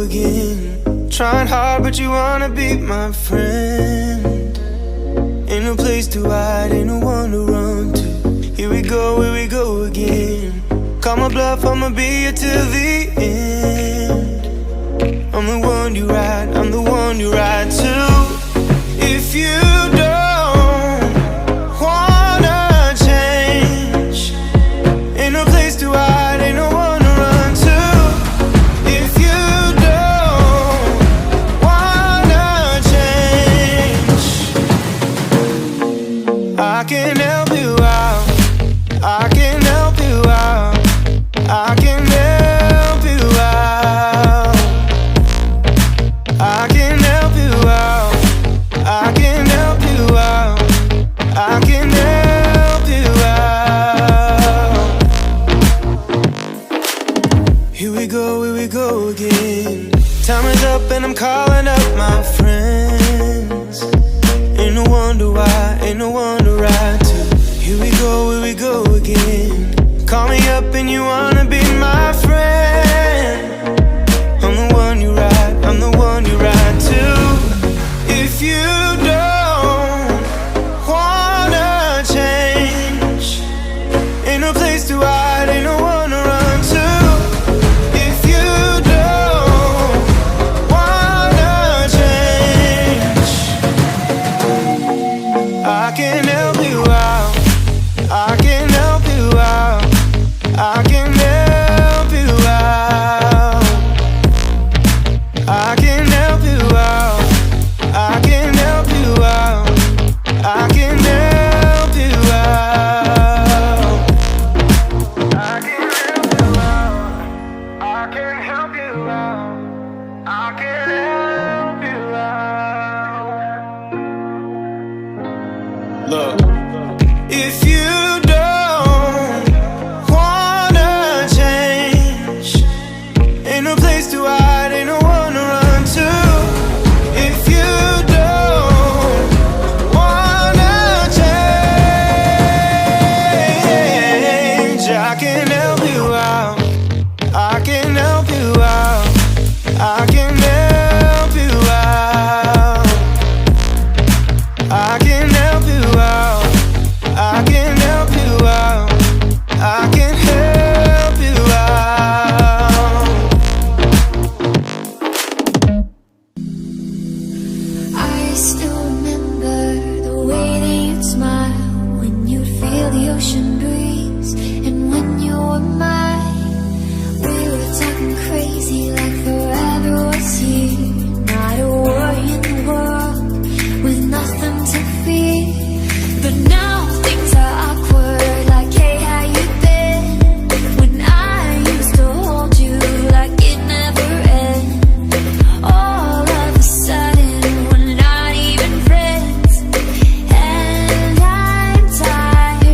again. Trying hard, but you wanna be my friend. Ain't no place to hide, ain't no one to run to. Here we go again. Call my bluff, I'ma be here till the end. I'm the one you ride, I'm the one you ride to. If you don't wanna change, ain't no place to hide, ain't no one to run to. If you don't wanna change, I can help you out, I can help you out, I can help you out, I can help you out, I can help you out, I can help you out. Here we go again. Time is up and I'm calling up my friends. Ain't no wonder why, ain't no one to ride to. Here we go again. Call me up and you wanna be my friend. I'm the one you ride, I'm the one you ride to. If you don't wanna change, ain't no place to hide, ain't no one to run to. If you don't wanna change, I can help you out, I can help you out, I can help you out, I can help you out, I can help you out, I can help you out, I can help you out, I can help you out, I can help you out. Look, if you don't wanna change, ain't no place to hide, ain't no one to run to. If you don't wanna change, I can help you out, I can help you out, I can help you out, I can help you out, I can help you out, I can help you out. I still remember the way that you'd smile when you'd feel the ocean breeze, and when you were mine, we were talking crazy like forever was here. Not a worry in the world, with nothing to fear. But now things are awkward, like hey, how you been? When I used to hold you like it never ended. All of a sudden we're not even friends, and I'm tired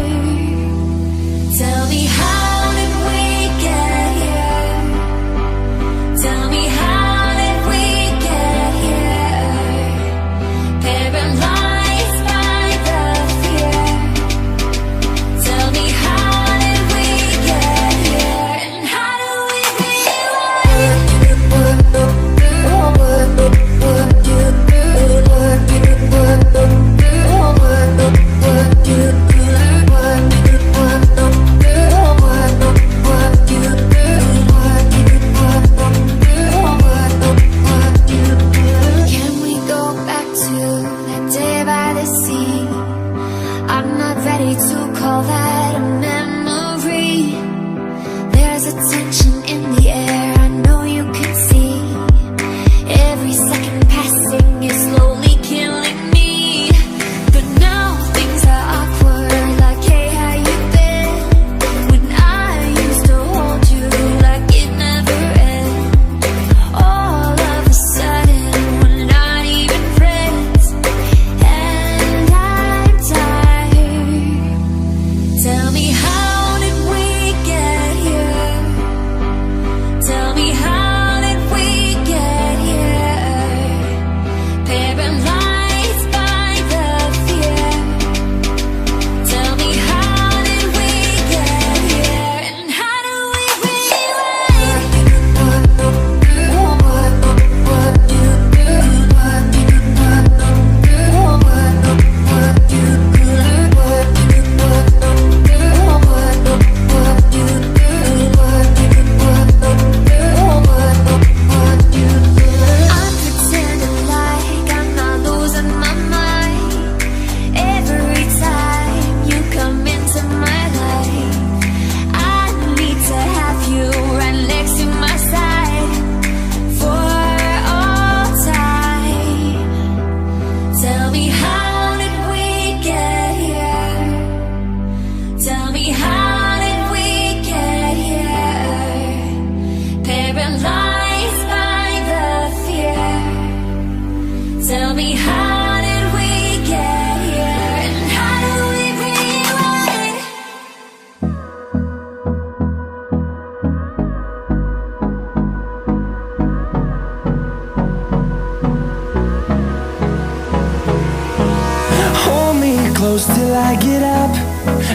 I get up.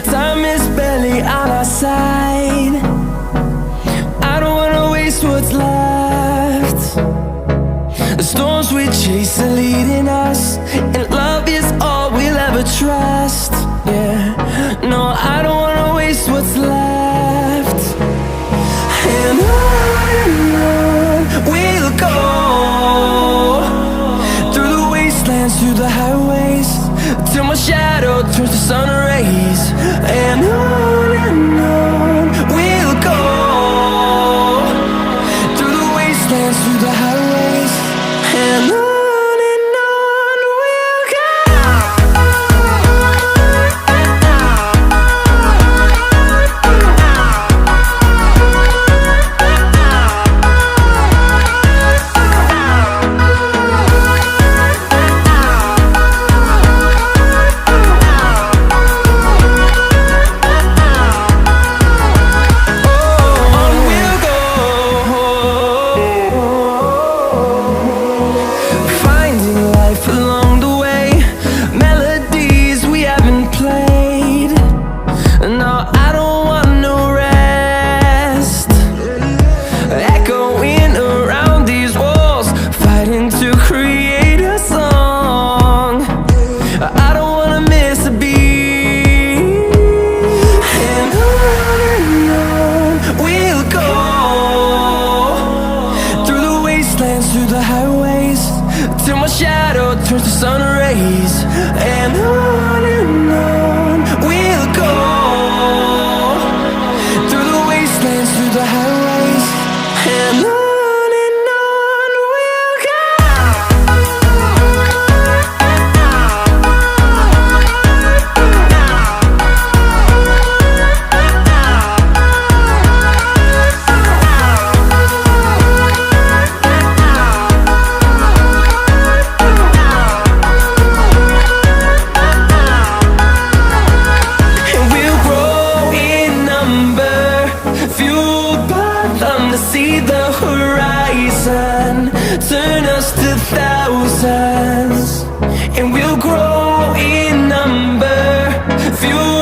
Time is barely on our side. I don't wanna waste what's left. The storms we chase are leading us, and love is all we'll ever trust. Yeah, no, I don't wanna waste what's left. And on we'll go, through the wastelands, through the highways, till my shadow turns to sun rays. And on we'll go, through the wastelands, through the highways, and on we'll go. Through the highways, till my shadow turns to sun rays. And on we'll go, through the wastelands, through the highways, and on we'll go. See the horizon, turn us to thousands, and we'll grow in number, fuel